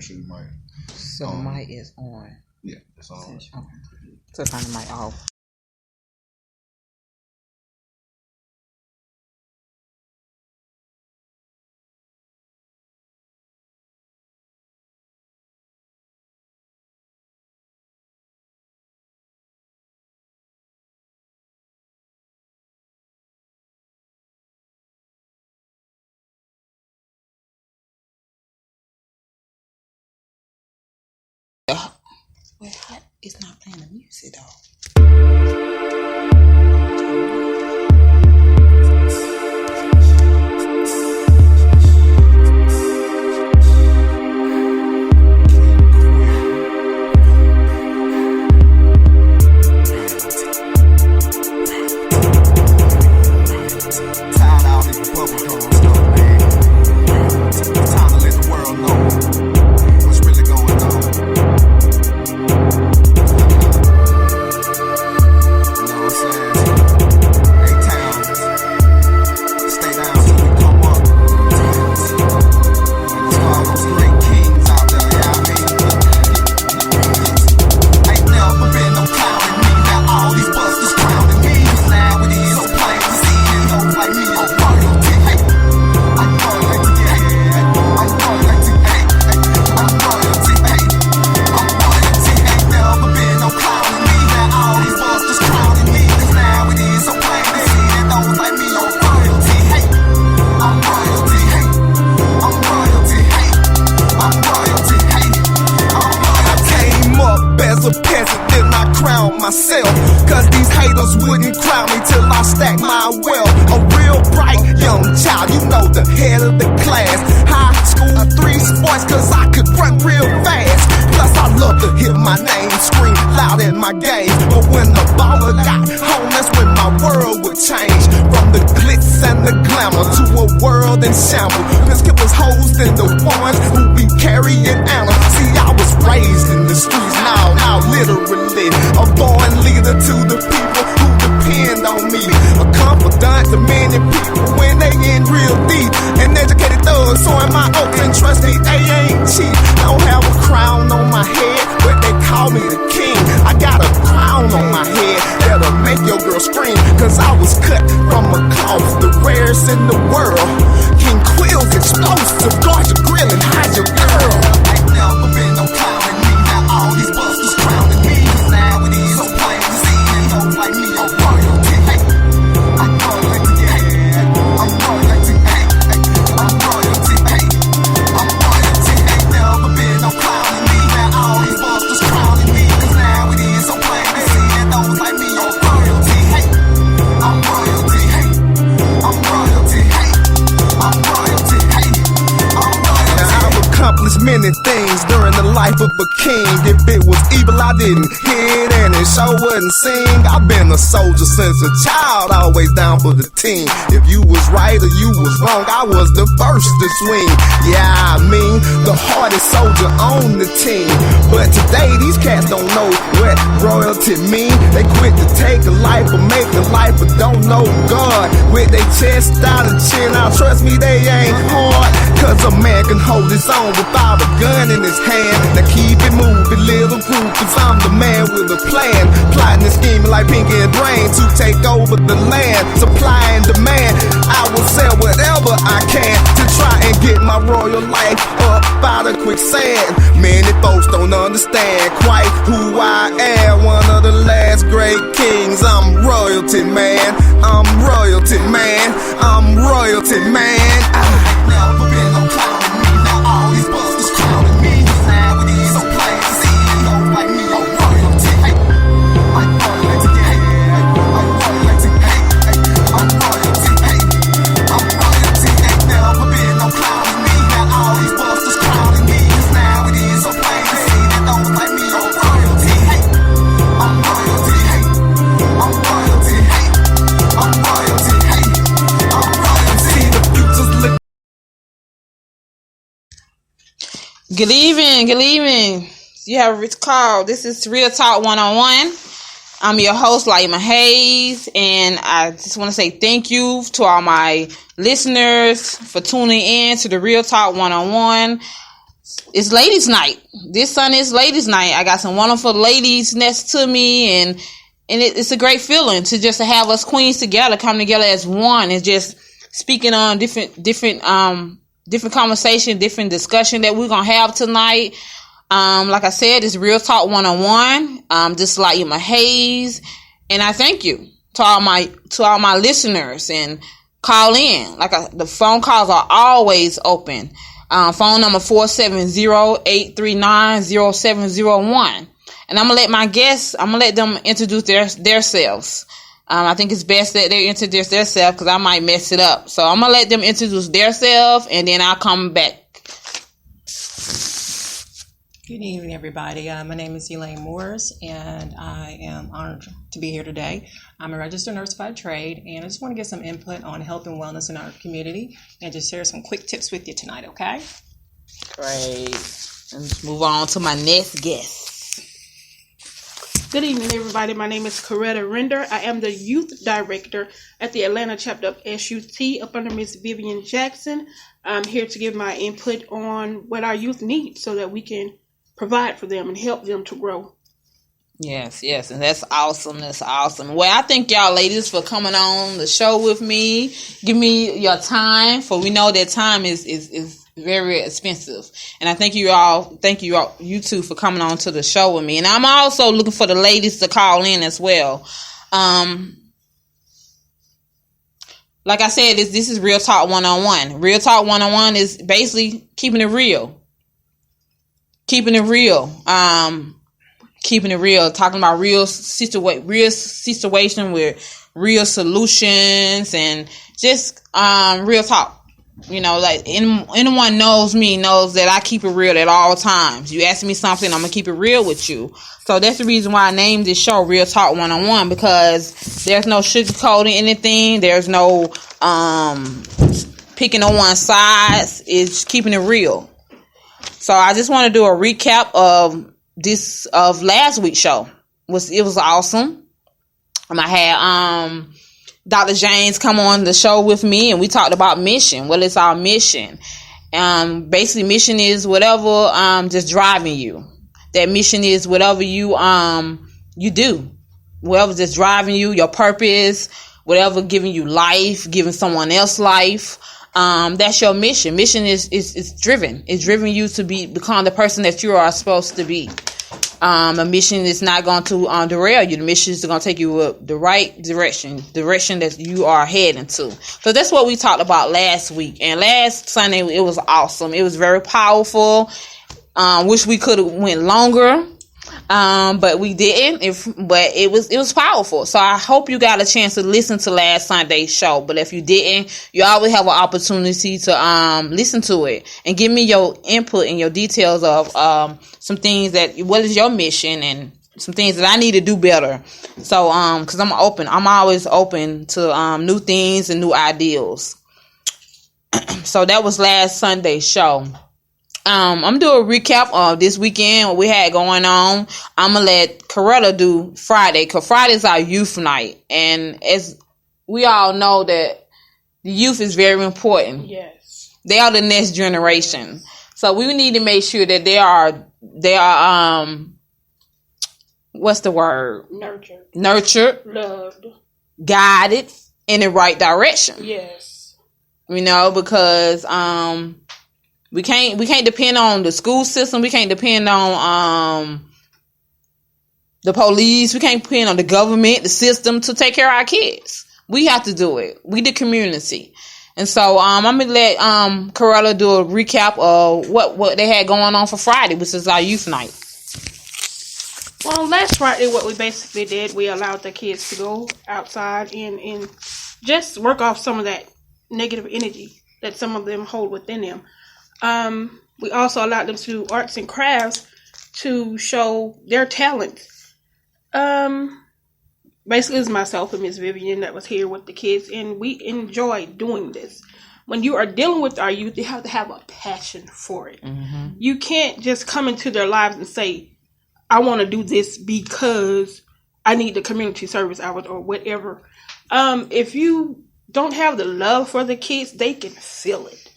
make sure your mic. So the mic is on. Yeah, it's on. Okay. So turn the mic off. Wait, it's not playing the music though. Cause these haters wouldn't crown me till I stack my wealth. A real bright young child, you know the head of the class. High school, 3 sports, cause I could run real fast. Plus I love to hear my name scream loud in my game. But when the baller got home, that's when my world would change. From the glitz and the glamour to a world in shambles. Piskillers, hoes, and the ones who be carrying ammo. See, I was raised in the streets, now literally a born leader to the people who depend on me. A confidant to many people when they in real deep. An educated thug, so am I open, trust me, they ain't cheap. I don't have a crown on my head, but they call me the king. I got a crown on my head that'll make your girl scream. Cause I was cut from a cloth, the rarest in the world. King Quill's explosive, guard your grill and hide your girl. Ain't never been no clown in me, now all these busters crowning me. Now it is so plain to see, and those like me are royalty. Hey, I'm royalty, hey, I'm royalty, hey, I'm royalty, hey, I'm royalty. Ain't never been no clown in me, now all these busters crowning me. Cause now it is so plain to see, and those like me are royalty. Hey, I'm royalty, hey, I'm royalty, hey, I'm royalty, hey, I'm royalty. Now I've accomplished many things during the life of a king. If it was evil, I didn't hear it, and it sure wouldn't sing. I've been a soldier since a child, always down for the team. If you was right or you was wrong, I was the first to swing. Yeah, I mean, the hardest soldier on the team. But today, these cats don't know what royalty mean. They quit to take a life or make a life, but don't know God. With their chest out and chin out, trust me, they ain't hard. Cause a man can hold his own without a gun in his hand. Now keep it moving, little group, cause I'm the man with a plan. Plotting and scheming like Pinky and Brain to take over the land. Supply and demand, I will sell whatever I can to try and get my royal life up out of quicksand. Many folks don't understand quite who I am. One of the last great kings, I'm royalty, man. I'm royalty, man. I'm royalty, man. Ain't never been no clown in me, now all these busters crowning me. Now it is so plain to see, and those like me are royalty. Hey, I'm royalty, hey, I'm royalty, hey, I'm royalty, hey, I'm royalty. Ain't never been no clown in me, now all these busters crowning me. Now it is so plain to see, and those like me are royalty. Hey, I'm royalty, hey, I'm royalty, hey, I'm royalty, hey, I'm royalty. See, the future's looking. Good evening, good evening. You have a rich call. This is Real Talk 101. I'm your host, Laima Hayes, and I just want to say thank you to all my listeners for tuning in to the Real Talk 101. it's ladies' night. This Sunday is ladies' night. I got some wonderful ladies next to me, and it's a great feeling to just have us queens together, come together as one, and just speaking on different conversation, different discussion that we're gonna have tonight. Like I said, it's Real Talk 101. Just like Layma Hayes, and I thank you to all my listeners, and call in. The phone calls are always open. Phone number 470-839-0701. And I'm gonna let my guests, let them introduce themselves. I think it's best that they introduce themselves because I might mess it up. So I'm gonna let them introduce themselves, and then I'll come back. Good evening, everybody. My name is Elaine Morris, and I am honored to be here today. I'm a registered nurse by trade, and I just want to get some input on health and wellness in our community and just share some quick tips with you tonight, okay? Great. Let's move on to my next guest. Good evening, everybody. My name is Coretta Render. I am the youth director at the Atlanta chapter of SUT up under Miss Vivian Jackson. I'm here to give my input on what our youth need so that we can provide for them and help them to grow. Yes, and that's awesome. Well, I thank y'all ladies for coming on the show with me. Give me your time, for we know that time is very expensive. And I thank you you two for coming on to the show with me. And I'm also looking for the ladies to call in as well. Like I said, this is Real Talk 101. Real Talk 101 is basically keeping it real. Keeping it real, talking about real situation with real solutions, and just real talk. You know, like anyone knows me knows that I keep it real at all times. You ask me something, I'm gonna keep it real with you. So that's the reason why I named this show Real Talk 101, because there's no sugarcoating anything. There's no picking on one side. It's keeping it real. So I just want to do a recap of last week's show. It was awesome. I had Dr. James come on the show with me, and we talked about mission. What is our mission? Basically, mission is whatever just driving you. That mission is whatever you do, whatever just driving you, your purpose, whatever giving you life, giving someone else life. That's your mission. Mission is driven. It's driven you to become the person that you are supposed to be. A mission is not going to derail you. The mission is going to take you the right direction that you are heading to. So that's what we talked about last week. And last Sunday, it was awesome. It was very powerful. Wish we could have went longer. But we didn't. But it was powerful. So I hope you got a chance to listen to last Sunday's show. But if you didn't, you always have an opportunity to listen to it and give me your input and your details of some things what is your mission and some things that I need to do better. So because I'm always open to new things and new ideals. So that was last Sunday's show. I'm gonna do a recap of this weekend, what we had going on. I'm gonna let Coretta do Friday, because Friday is our youth night. And as we all know that the youth is very important. Yes. They are the next generation. So we need to make sure that they are what's the word? Nurtured. Loved. Guided in the right direction. Yes. You know, because we can't depend on the school system. We can't depend on the police. We can't depend on the government, the system to take care of our kids. We have to do it. We the community. And so I'm gonna let Coretta do a recap of what they had going on for Friday, which is our youth night. Well, last Friday, what we basically did, we allowed the kids to go outside and just work off some of that negative energy that some of them hold within them. We also allowed them to do arts and crafts to show their talent. Basically, it was myself and Miss Vivian that was here with the kids, and we enjoyed doing this. When you are dealing with our youth, you have to have a passion for it. Mm-hmm. You can't just come into their lives and say, I want to do this because I need the community service hours or whatever. If you don't have the love for the kids, they can feel it.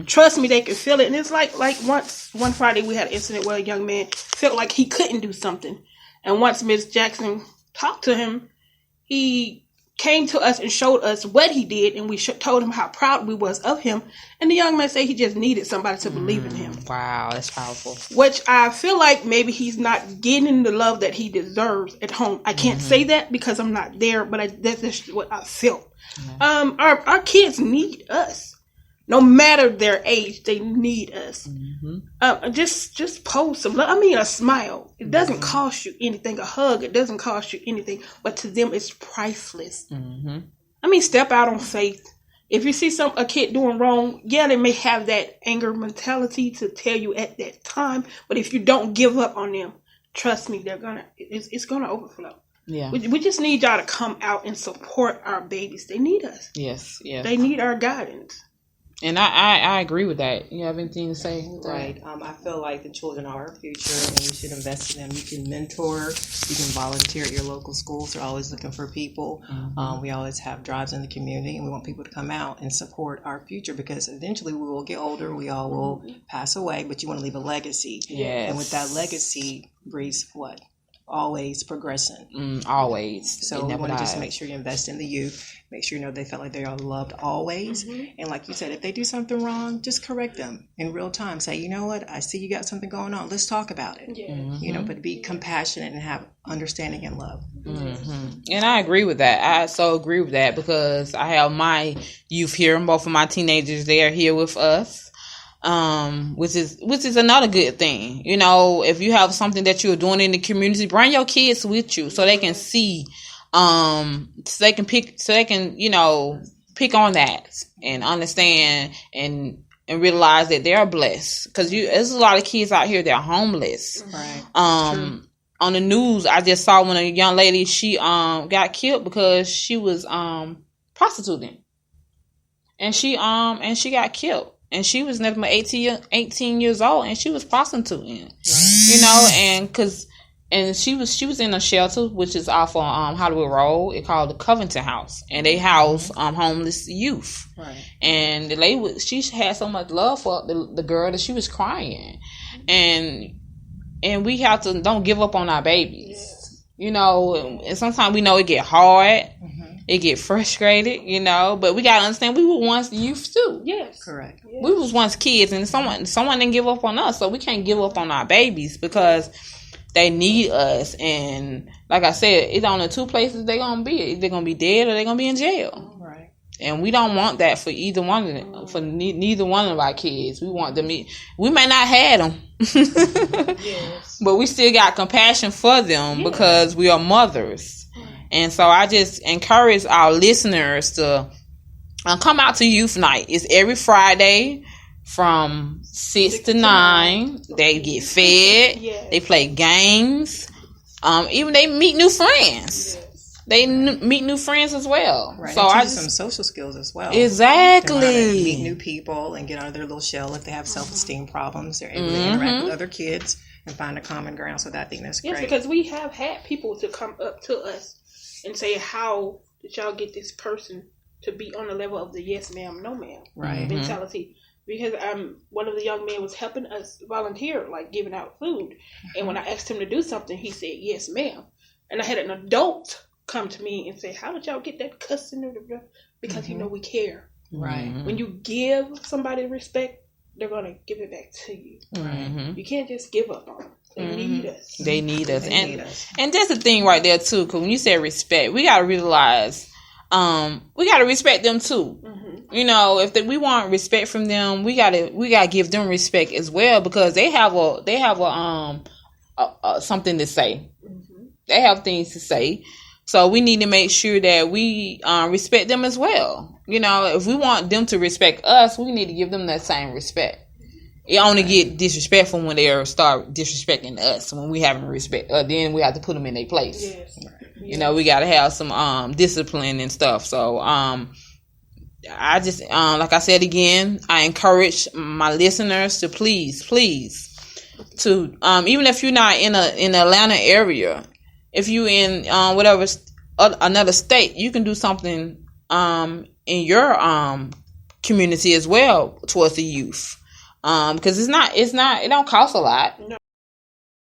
Trust me, they can feel it. And it's like one Friday we had an incident where a young man felt like he couldn't do something. And once Ms. Jackson talked to him, he came to us and showed us what he did, and we told him how proud we was of him. And the young man said he just needed somebody to believe in him. Wow, that's powerful. Which I feel like maybe he's not getting the love that he deserves at home. I can't say that because I'm not there, but that's just what I felt. Our kids need us. No matter their age, they need us. Just post some love. I mean, a smile. It doesn't cost you anything. A hug, it doesn't cost you anything. But to them, it's priceless. I mean, step out on faith. If you see a kid doing wrong, yeah, they may have that anger mentality to tell you at that time. But if you don't give up on them, trust me, it's gonna overflow. Yeah. We just need y'all to come out and support our babies. They need us. Yes. They need our guidance. And I agree with that. You have anything to say? Right. I feel like the children are our future, and we should invest in them. You can mentor, you can volunteer at your local schools. They're always looking for people. We always have drives in the community, and we want people to come out and support our future, because eventually we will get older. We all will pass away, but you want to leave a legacy. Yes. And with that legacy breeds what? Always progressing. Always. So we want to just make sure you invest in the youth. Make sure you know they felt like they are loved always. And like you said, if they do something wrong, just correct them in real time. Say, you know what? I see you got something going on. Let's talk about it. You know, but be compassionate and have understanding and love. And I agree with that. I so agree with that, because I have my youth here, and both of my teenagers, they are here with us. Which is another good thing. You know, if you have something that you're doing in the community, bring your kids with you so they can see, so they can, you know, pick on that and understand and realize that they are blessed. Because there's a lot of kids out here that are homeless. Right. On the news, I just saw when a young lady, she got killed because she was prostituting, and she got killed. And she was never 18 years old, and she was prostituting, you know, and she was in a shelter, which is off on Hollywood Road. It's called the Covington House, and they house homeless youth. Right. And the lady, she had so much love for the girl that she was crying, and we have to don't give up on our babies, you know. And sometimes we know it get hard. It get frustrated, you know, but we gotta understand we were once youth too. Yes, correct. Yes. We was once kids, and someone didn't give up on us, so we can't give up on our babies because they need us. And like I said, it's only two places they're gonna be: they're gonna be dead or they're gonna be in jail. Right. And we don't want that for either one of them, for neither one of our kids. We want them. We may not have them, yes, but we still got compassion for them because we are mothers. And so I just encourage our listeners to come out to Youth Night. It's every Friday from 6 to 9. They get fed. They play games. Even they meet new friends. They meet new friends as well. Right. So I just some social skills as well. Exactly. Meet new people and get out of their little shell. If they have self-esteem problems, they're able to interact with other kids and find a common ground. So that I think that's great. Yes, because we have had people to come up to us and say, how did y'all get this person to be on the level of the yes ma'am, no ma'am mentality? Because one of the young men was helping us volunteer, like giving out food. And when I asked him to do something, he said, yes ma'am. And I had an adult come to me and say, how did y'all get that cussing? Because you know we care. Right. When you give somebody respect, they're going to give it back to you. Right. You can't just give up on them. They need us. They need us. And that's the thing right there, too, because when you say respect, we got to realize we got to respect them, too. You know, if we want respect from them, we got to give them respect as well, because they have something to say. They have things to say. So we need to make sure that we respect them as well. You know, if we want them to respect us, we need to give them that same respect. It only get disrespectful when they start disrespecting us. When we have respect, then we have to put them in their place. Yes. You know, we got to have some discipline and stuff. So I just like I said again, I encourage my listeners to please to even if you're not in the Atlanta area, if you in whatever another state, you can do something in your community as well towards the youth. Because it don't cost a lot.